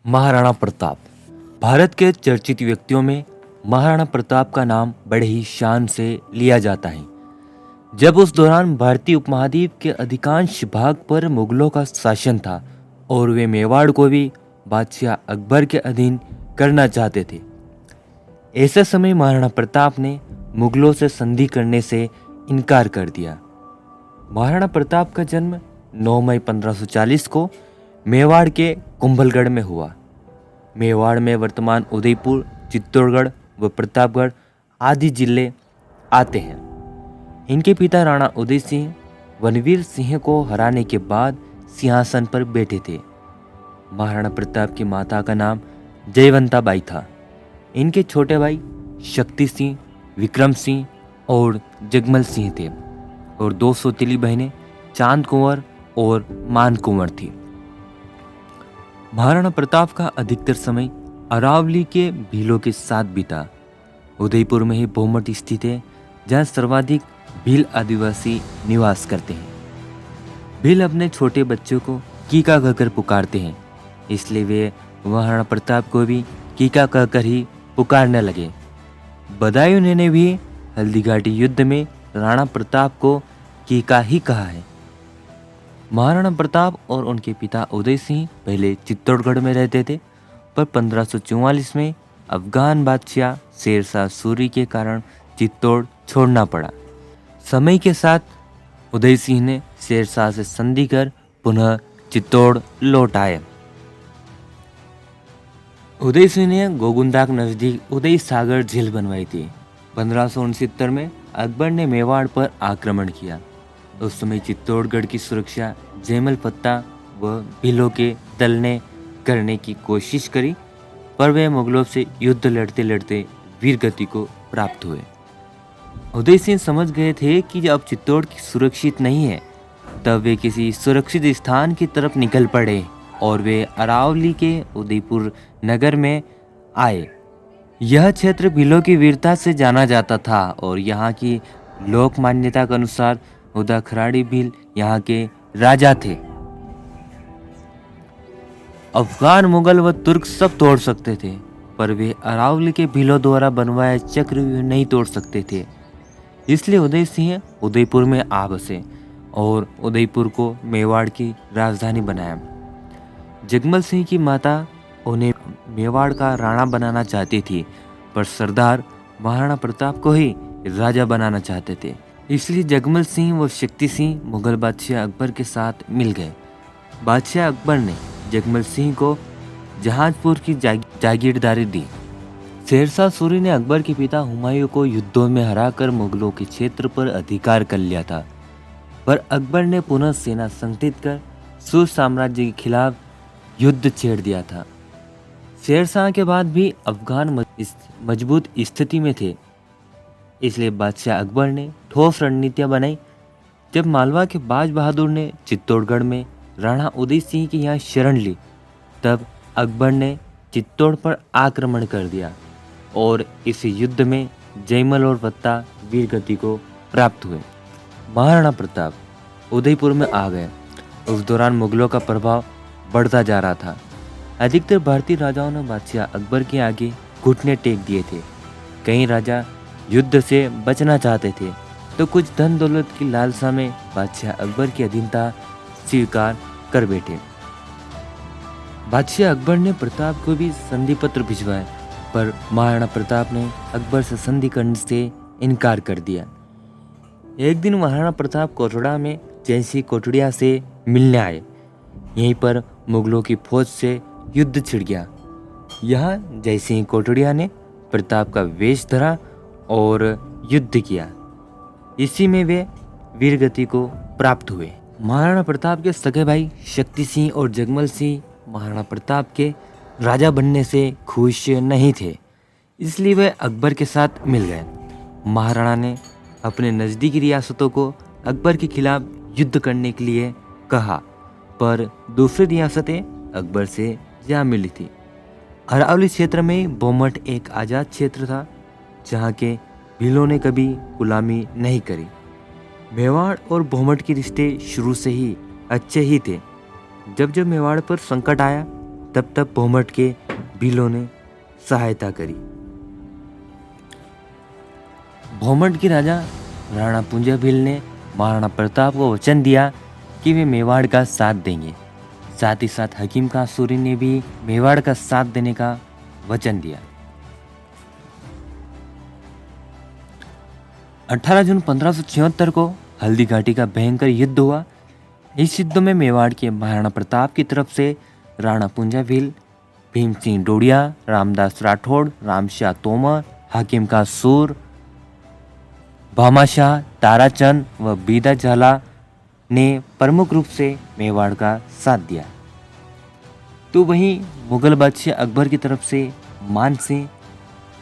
महाराणा प्रताप। भारत के चर्चित व्यक्तियों में महाराणा प्रताप का नाम बड़े ही शान से लिया जाता है। जब उस दौरान भारतीय उपमहाद्वीप के अधिकांश भाग पर मुगलों का शासन था और वे मेवाड़ को भी बादशाह अकबर के अधीन करना चाहते थे। ऐसे समय महाराणा प्रताप ने मुगलों से संधि करने से इनकार कर दिया। महाराणा प्रताप का जन्म 9 मई 1540 को मेवाड़ के कुंभलगढ़ में हुआ। मेवाड़ में वर्तमान उदयपुर, चित्तौड़गढ़ व प्रतापगढ़ आदि जिले आते हैं। इनके पिता राणा उदय सिंह वनवीर सिंह को हराने के बाद सिंहासन पर बैठे थे। महाराणा प्रताप की माता का नाम जयवंता बाई था। इनके छोटे भाई शक्ति सिंह, विक्रम सिंह और जगमल सिंह थे और 2 सौतेली बहनें चांद कुंवर और मान कुंवर थी। महाराणा प्रताप का अधिकतर समय अरावली के भीलों के साथ बीता। उदयपुर में ही भोमट स्थित है, जहाँ सर्वाधिक भील आदिवासी निवास करते हैं। भील अपने छोटे बच्चों को कीका कहकर पुकारते हैं, इसलिए वे महाराणा प्रताप को भी कीका कहकर ही पुकारने लगे। बदायूं ने भी हल्दीघाटी युद्ध में राणा प्रताप को कीका ही कहा है। महाराणा प्रताप और उनके पिता उदय सिंह पहले चित्तौड़गढ़ में रहते थे, पर 1544 में अफगान बादशाह शेरशाह सूरी के कारण चित्तौड़ छोड़ना पड़ा। समय के साथ उदय सिंह ने शेरशाह से संधि कर पुनः चित्तौड़ लौट आए। उदय सिंह ने गोगुंदा के नजदीक उदय सागर झील बनवाई थी। 1569 में अकबर ने मेवाड़ पर आक्रमण किया। उस समय चित्तौड़गढ़ की सुरक्षा जयमल पत्ता व भीलों के दल ने करने की कोशिश करी, पर वे मुगलों से युद्ध लड़ते लड़ते वीर गति को प्राप्त हुए। उदय सिंह समझ गए थे कि जब चित्तौड़ की सुरक्षित नहीं है, तब वे किसी सुरक्षित स्थान की तरफ निकल पड़े और वे अरावली के उदयपुर नगर में आए। यह क्षेत्र भीलों की वीरता से जाना जाता था और यहाँ की लोक मान्यता के अनुसार उदा खराड़ी भील यहाँ के राजा थे। अफगान, मुगल व तुर्क सब तोड़ सकते थे, पर वे अरावली के भीलों द्वारा बनवाए चक्रव्यूह नहीं तोड़ सकते थे। इसलिए उदय सिंह उदयपुर में आ बसे और उदयपुर को मेवाड़ की राजधानी बनाया। जगमल सिंह की माता उन्हें मेवाड़ का राणा बनाना चाहती थी, पर सरदार महाराणा प्रताप को ही राजा बनाना चाहते थे। इसलिए जगमल सिंह व शक्ति सिंह मुगल बादशाह अकबर के साथ मिल गए। बादशाह अकबर ने जगमल सिंह को जहांजपुर की जागीरदारी दी। शेरशाह सूरी ने अकबर के पिता हुमायूं को युद्धों में हराकर मुगलों के क्षेत्र पर अधिकार कर लिया था, पर अकबर ने पुनः सेना संगठित कर सूर साम्राज्य के खिलाफ युद्ध छेड़ दिया था। शेरशाह के बाद भी अफगान मजबूत स्थिति में थे, इसलिए बादशाह अकबर ने ठोस रणनीतियां बनाई। जब मालवा के बाज बहादुर ने चित्तौड़गढ़ में राणा उदय सिंह की यहाँ शरण ली, तब अकबर ने चित्तौड़ पर आक्रमण कर दिया और इस युद्ध में जयमल और पत्ता वीर गति को प्राप्त हुए। महाराणा प्रताप उदयपुर में आ गए। उस दौरान मुगलों का प्रभाव बढ़ता जा रहा था। अधिकतर भारतीय राजाओं ने बादशाह अकबर के आगे घुटने टेक दिए थे। कई राजा युद्ध से बचना चाहते थे, तो कुछ धन दौलत की लालसा में बादशाह अकबर की अधीनता स्वीकार कर बैठे। बादशाह अकबर ने प्रताप को भी संधि पत्र भिजवाए, पर महाराणा प्रताप ने अकबर से संधि करने से इनकार कर दिया। एक दिन महाराणा प्रताप कोटड़ा में जयसिंह कोटड़िया से मिलने आए। यहीं पर मुगलों की फौज से युद्ध छिड़ गया। यहाँ जयसिंह कोटड़िया ने प्रताप का वेश धरा और युद्ध किया। इसी में वे वीरगति को प्राप्त हुए। महाराणा प्रताप के सगे भाई शक्ति सिंह और जगमल सिंह महाराणा प्रताप के राजा बनने से खुश नहीं थे, इसलिए वे अकबर के साथ मिल गए। महाराणा ने अपने नज़दीकी रियासतों को अकबर के खिलाफ युद्ध करने के लिए कहा, पर दूसरी रियासतें अकबर से जा मिली थी। अरावली क्षेत्र में भोमट एक आज़ाद क्षेत्र था, जहाँ के भीलों ने कभी गुलामी नहीं करी। मेवाड़ और भोमट के रिश्ते शुरू से ही अच्छे ही थे। जब मेवाड़ पर संकट आया, तब तक भोमट के भीलों ने सहायता करी। भोमट के राजा राणा पुंजा भील ने महाराणा प्रताप को वचन दिया कि वे मेवाड़ का साथ देंगे। साथ ही साथ हकीम खां सूरी ने भी मेवाड़ का साथ देने का वचन दिया। 18 जून 1576 को हल्दी घाटी का भयंकर युद्ध हुआ। इस युद्ध में मेवाड़ के महाराणा प्रताप की तरफ से राणा पुंजा भील, भीम सिंह डोडिया, रामदास राठौड़, रामशाह तोमर, हकीम खां सूर, भामाशाह, ताराचंद व बीदा झाला ने प्रमुख रूप से मेवाड़ का साथ दिया। तो वहीं मुगल बादशाह अकबर की तरफ से मान सिंह,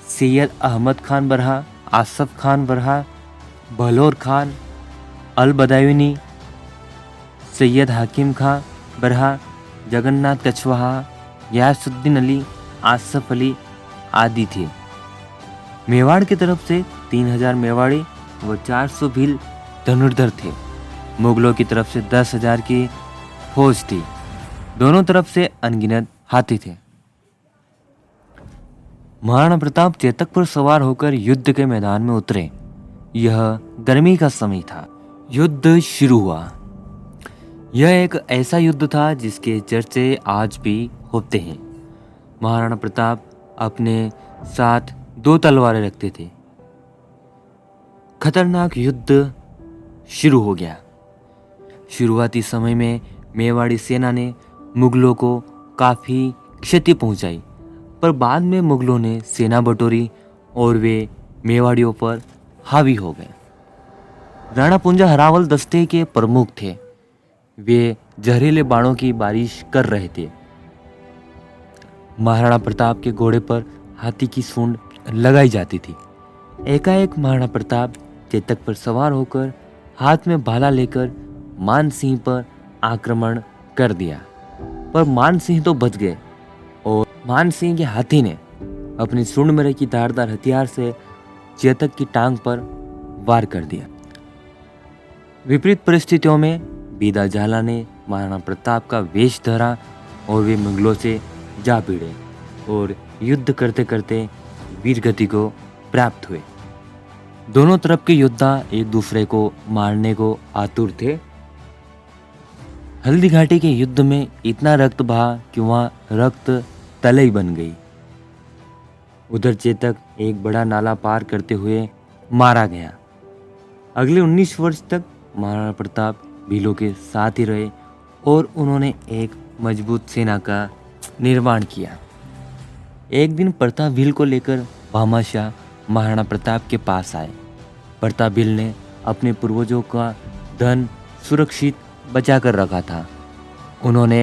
सैयद अहमद खान बरहा, आसफ खान बरहा, बहलोर खान, अल बदायूनी, सैयद हाकिम खां बरहा, जगन्नाथ कछवाहा, गयासुद्दीन अली, आसफ अली आदि थे। मेवाड़ की तरफ से 3000 मेवाड़ी व 400 भील धनुर्धर थे। मुगलों की तरफ से 10,000 की फौज थी। दोनों तरफ से अनगिनत हाथी थे। महाराणा प्रताप चेतक पर सवार होकर युद्ध के मैदान में उतरे। यह गर्मी का समय था। युद्ध शुरू हुआ। यह एक ऐसा युद्ध था जिसके चर्चे आज भी होते हैं। महाराणा प्रताप अपने साथ 2 तलवारें रखते थे। खतरनाक युद्ध शुरू हो गया। शुरुआती समय में मेवाड़ी सेना ने मुगलों को काफ़ी क्षति पहुंचाई, पर बाद में मुगलों ने सेना बटोरी और वे मेवाड़ियों पर हावी हो गए। राणा पुंजा हरावल दस्ते के प्रमुख थे। वे जहरीले बाणों की बारिश कर रहे थे। महाराणा प्रताप के घोड़े पर हाथी की सूंड लगाई जाती थी। एकाएक महाराणा प्रताप चेतक पर सवार होकर हाथ में भाला लेकर मान सिंह पर आक्रमण कर दिया, पर मान सिंह तो बच गए और मान सिंह के हाथी ने अपनी सूंड में रखी धारदार हथियार से चेतक की टांग पर वार कर दिया। विपरीत परिस्थितियों में बीदा झाला ने महाराणा प्रताप का वेश धरा और वे मुगलों से जा भिड़े और युद्ध करते करते वीरगति को प्राप्त हुए। दोनों तरफ के योद्धा एक दूसरे को मारने को आतुर थे। हल्दी घाटी के युद्ध में इतना रक्त बहा कि वहां रक्त तलई बन गई। उधर चेतक एक बड़ा नाला पार करते हुए मारा गया। अगले 19 वर्ष तक महाराणा प्रताप भीलों के साथ ही रहे और उन्होंने एक मजबूत सेना का निर्माण किया। एक दिन प्रताप भील को लेकर भामाशाह महाराणा प्रताप के पास आए। प्रताप भील ने अपने पूर्वजों का धन सुरक्षित बचा कर रखा था। उन्होंने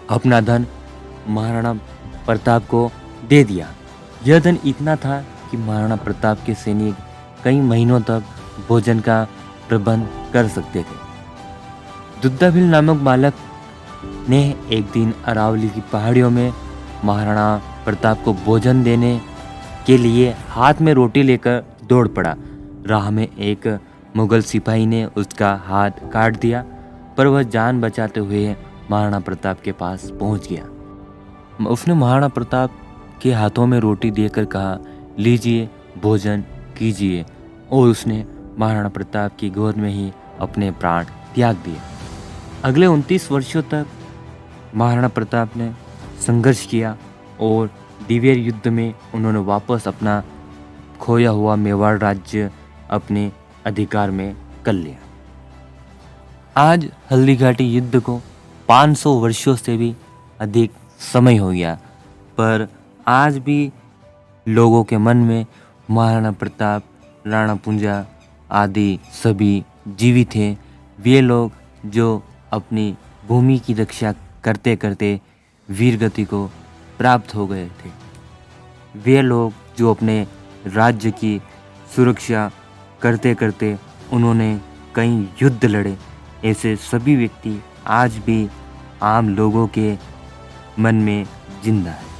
अपना धन महाराणा प्रताप को दे दिया। यह धन इतना था कि महाराणा प्रताप के सैनिक कई महीनों तक भोजन का प्रबंध कर सकते थे। दुद्दा भील नामक बालक ने एक दिन अरावली की पहाड़ियों में महाराणा प्रताप को भोजन देने के लिए हाथ में रोटी लेकर दौड़ पड़ा। राह में एक मुगल सिपाही ने उसका हाथ काट दिया, पर वह जान बचाते हुए महाराणा प्रताप के पास पहुंच गया। उसने महाराणा प्रताप के हाथों में रोटी देकर कहा, लीजिए, भोजन कीजिए, और उसने महाराणा प्रताप की गोद में ही अपने प्राण त्याग दिए। अगले 29 वर्षों तक महाराणा प्रताप ने संघर्ष किया और दिवेर युद्ध में उन्होंने वापस अपना खोया हुआ मेवाड़ राज्य अपने अधिकार में कर लिया। आज हल्दी घाटी युद्ध को 500 वर्षों से भी अधिक समय हो गया, पर आज भी लोगों के मन में महाराणा प्रताप, राणा पुंजा आदि सभी जीवित हैं। वे लोग जो अपनी भूमि की रक्षा करते करते वीरगति को प्राप्त हो गए थे। वे लोग जो अपने राज्य की सुरक्षा करते करते उन्होंने कई युद्ध लड़े। ऐसे सभी व्यक्ति आज भी आम लोगों के मन में जिंदा है।